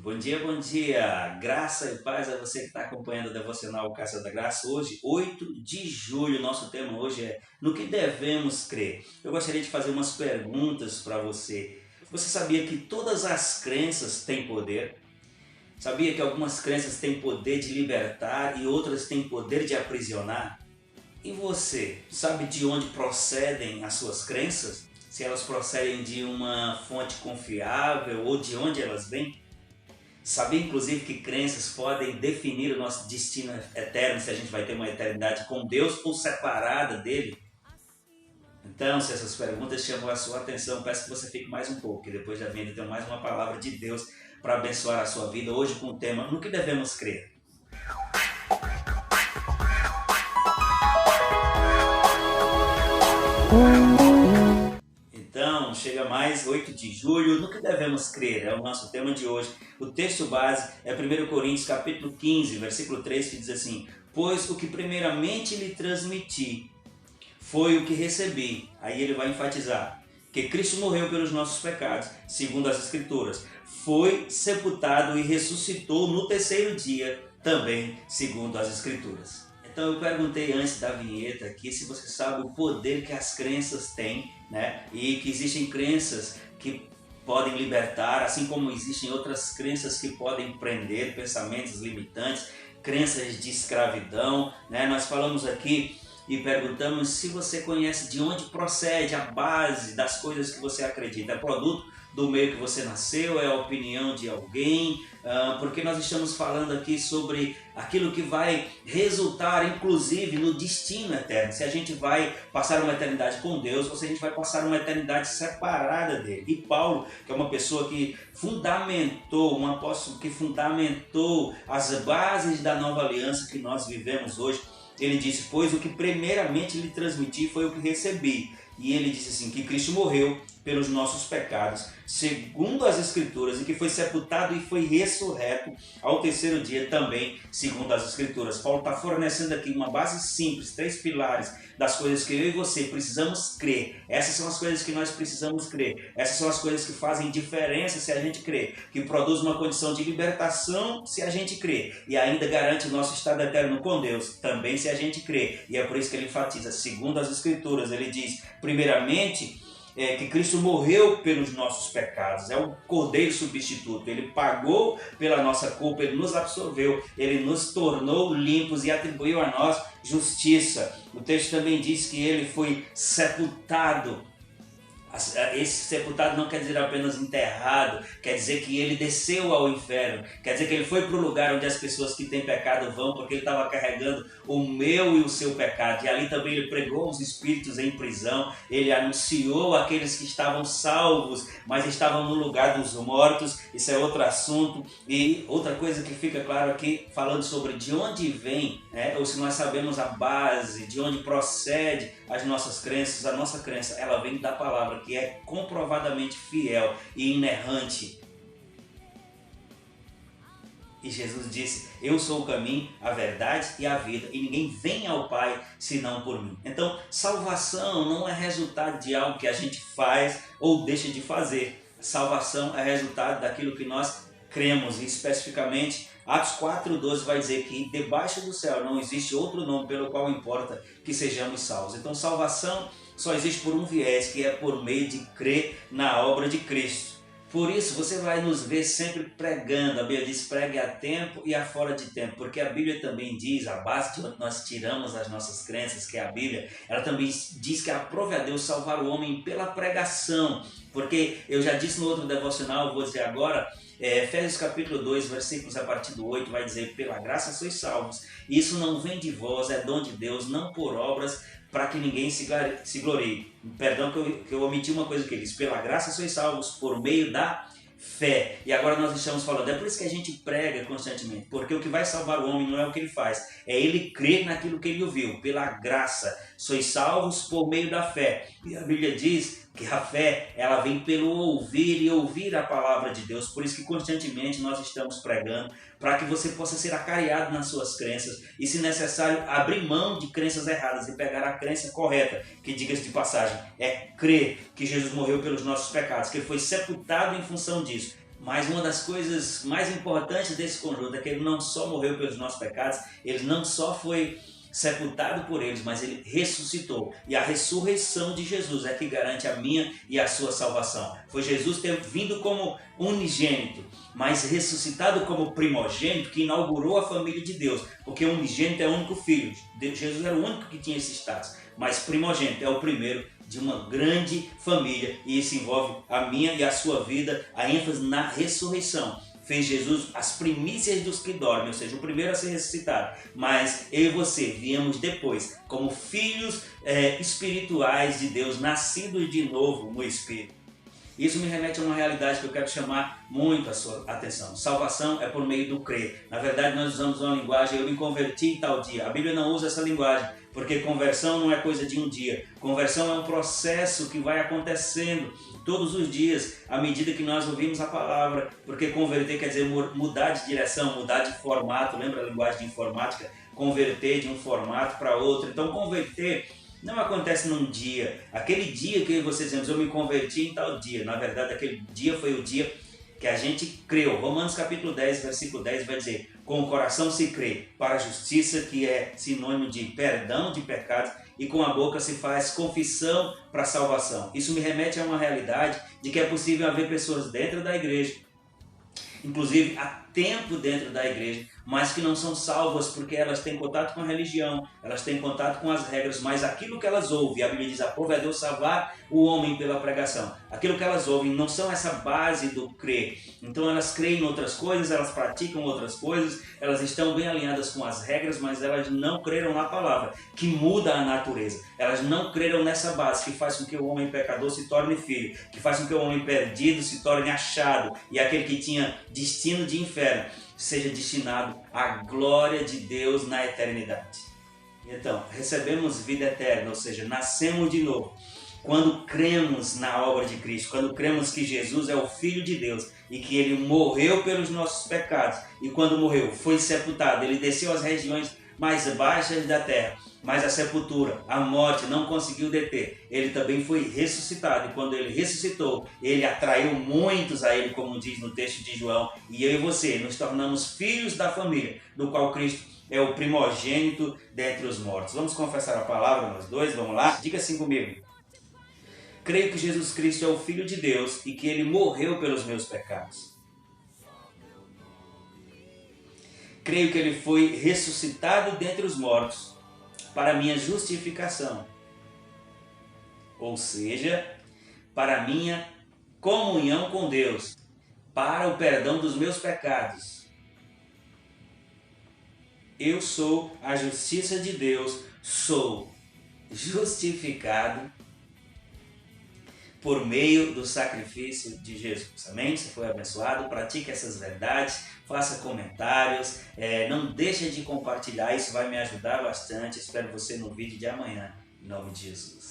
Bom dia, bom dia. Graça e paz a você que está acompanhando o Devocional Casa da Graça. Hoje, 8 de julho, nosso tema hoje é no que devemos crer. Eu gostaria de fazer umas perguntas para você. Você sabia que todas as crenças têm poder? Sabia que algumas crenças têm poder de libertar e outras têm poder de aprisionar? E você, sabe de onde procedem as suas crenças? Se elas procedem de uma fonte confiável ou de onde elas vêm? Sabia, inclusive, que crenças podem definir o nosso destino eterno, se a gente vai ter uma eternidade com Deus ou separada dele? Então, se essas perguntas chamam a sua atenção, peço que você fique mais um pouco, e depois da vinda tem mais uma palavra de Deus para abençoar a sua vida, hoje com o tema no que devemos crer. Então, chega mais 8 de julho, no que devemos crer, é o nosso tema de hoje. O texto base é 1 Coríntios capítulo 15, versículo 3, que diz assim: pois o que primeiramente lhe transmiti foi o que recebi. Aí ele vai enfatizar que Cristo morreu pelos nossos pecados, segundo as Escrituras. Foi sepultado e ressuscitou no terceiro dia, também segundo as Escrituras. Então eu perguntei antes da vinheta aqui se você sabe o poder que as crenças têm, né? E que existem crenças que podem libertar, assim como existem outras crenças que podem prender, pensamentos limitantes, crenças de escravidão, né? Nós falamos aqui e perguntamos se você conhece de onde procede a base das coisas que você acredita. É produto do meio que você nasceu, é a opinião de alguém, porque nós estamos falando aqui sobre aquilo que vai resultar, inclusive, no destino eterno. Se a gente vai passar uma eternidade com Deus ou se a gente vai passar uma eternidade separada dele. E Paulo, que é uma pessoa que fundamentou, um apóstolo que fundamentou as bases da nova aliança que nós vivemos hoje, ele disse, pois o que primeiramente lhe transmiti foi o que recebi. E ele disse assim, que Cristo morreu pelos nossos pecados, segundo as Escrituras, e que foi sepultado e foi ressurreto ao terceiro dia também, segundo as Escrituras. Paulo está fornecendo aqui uma base simples, 3 pilares das coisas que eu e você precisamos crer. Essas são as coisas que nós precisamos crer. Essas são as coisas que fazem diferença se a gente crer, que produz uma condição de libertação se a gente crer, e ainda garante o nosso estado eterno com Deus, também se a gente crer. E é por isso que ele enfatiza, segundo as Escrituras, ele diz, primeiramente, que Cristo morreu pelos nossos pecados, é o Cordeiro substituto, ele pagou pela nossa culpa, ele nos absorveu, ele nos tornou limpos e atribuiu a nós justiça. O texto também diz que ele foi sepultado. Esse sepultado não quer dizer apenas enterrado, quer dizer que ele desceu ao inferno, quer dizer que ele foi para o lugar onde as pessoas que têm pecado vão, porque ele estava carregando o meu e o seu pecado, e ali também ele pregou os espíritos em prisão, ele anunciou aqueles que estavam salvos, mas estavam no lugar dos mortos. Isso é outro assunto. E outra coisa que fica claro aqui, falando sobre de onde vem, né, ou se nós sabemos a base, de onde procede as nossas crenças, a nossa crença, ela vem da palavra, que é comprovadamente fiel e inerrante. E Jesus disse, eu sou o caminho, a verdade e a vida, e ninguém vem ao Pai senão por mim. Então, salvação não é resultado de algo que a gente faz ou deixa de fazer. Salvação é resultado daquilo que nós cremos, e especificamente Atos 4,12 vai dizer que debaixo do céu não existe outro nome pelo qual importa que sejamos salvos. Então salvação só existe por um viés, que é por meio de crer na obra de Cristo. Por isso você vai nos ver sempre pregando. A Bíblia diz, pregue a tempo e a fora de tempo, porque a Bíblia também diz, a base de onde nós tiramos as nossas crenças, que é a Bíblia, ela também diz que aprove a Deus salvar o homem pela pregação, porque eu já disse no outro devocional, vou dizer agora, Efésios capítulo 2, versículos a partir do 8, vai dizer, pela graça sois salvos, isso não vem de vós, é dom de Deus, não por obras, para que ninguém se glorie. Perdão que eu omiti uma coisa que ele diz, pela graça sois salvos, por meio da fé. E agora nós estamos falando, é por isso que a gente prega constantemente, porque o que vai salvar o homem não é o que ele faz, é ele crer naquilo que ele ouviu, pela graça sois salvos por meio da fé. E a Bíblia diz que a fé, ela vem pelo ouvir e ouvir a palavra de Deus. Por isso que constantemente nós estamos pregando, para que você possa ser acareado nas suas crenças e, se necessário, abrir mão de crenças erradas e pegar a crença correta, que, diga-se de passagem, é crer que Jesus morreu pelos nossos pecados, que ele foi sepultado em função disso, Mas uma das coisas mais importantes desse conjunto é que ele não só morreu pelos nossos pecados, ele não só foi sepultado por eles, mas ele ressuscitou. E a ressurreição de Jesus é que garante a minha e a sua salvação. Foi Jesus ter vindo como unigênito, mas ressuscitado como primogênito, que inaugurou a família de Deus. Porque unigênito é o único filho. Jesus era o único que tinha esse status. Mas primogênito é o primeiro de uma grande família. E isso envolve a minha e a sua vida, a ênfase na ressurreição. Fez Jesus as primícias dos que dormem, ou seja, o primeiro a ser ressuscitado. Mas eu e você viemos depois, como filhos espirituais de Deus, nascidos de novo no Espírito. Isso me remete a uma realidade que eu quero chamar muito a sua atenção. Salvação é por meio do crer. Na verdade, nós usamos uma linguagem, eu me converti em tal dia. A Bíblia não usa essa linguagem, porque conversão não é coisa de um dia. Conversão é um processo que vai acontecendo todos os dias, à medida que nós ouvimos a palavra. Porque converter quer dizer mudar de direção, mudar de formato. Lembra a linguagem de informática? Converter de um formato para outro. Então, converter não acontece num dia. Aquele dia que você dizemos, eu me converti em tal dia. Na verdade, aquele dia foi o dia que a gente creu. Romanos capítulo 10, versículo 10 vai dizer: com o coração se crê para a justiça, que é sinônimo de perdão de pecados, e com a boca se faz confissão para a salvação. Isso me remete a uma realidade de que é possível haver pessoas dentro da igreja, inclusive há tempo dentro da igreja, mas que não são salvas porque elas têm contato com a religião, elas têm contato com as regras, mas aquilo que elas ouvem, a Bíblia diz, aprove a Deus salvar o homem pela pregação. Aquilo que elas ouvem não são essa base do crer. Então elas creem em outras coisas, elas praticam outras coisas, elas estão bem alinhadas com as regras, mas elas não creram na palavra, que muda a natureza. Elas não creram nessa base, que faz com que o homem pecador se torne filho, que faz com que o homem perdido se torne achado, e aquele que tinha destino de inferno seja destinado à glória de Deus na eternidade. Então, recebemos vida eterna, ou seja, nascemos de novo, quando cremos na obra de Cristo, quando cremos que Jesus é o Filho de Deus e que Ele morreu pelos nossos pecados, e quando morreu, foi sepultado, Ele desceu às regiões mais baixas da terra, mas a sepultura, a morte não conseguiu deter. Ele também foi ressuscitado, e quando ele ressuscitou, ele atraiu muitos a ele, como diz no texto de João, e eu e você nos tornamos filhos da família, do qual Cristo é o primogênito dentre os mortos. Vamos confessar a palavra nós dois, vamos lá? Diga assim comigo: creio que Jesus Cristo é o Filho de Deus e que Ele morreu pelos meus pecados. Creio que Ele foi ressuscitado dentre os mortos para minha justificação, ou seja, para minha comunhão com Deus, para o perdão dos meus pecados. Eu sou a justiça de Deus, sou justificado por meio do sacrifício de Jesus. Amém? Você foi abençoado? Pratique essas verdades, faça comentários, não deixe de compartilhar, isso vai me ajudar bastante. Espero você no vídeo de amanhã, em nome de Jesus.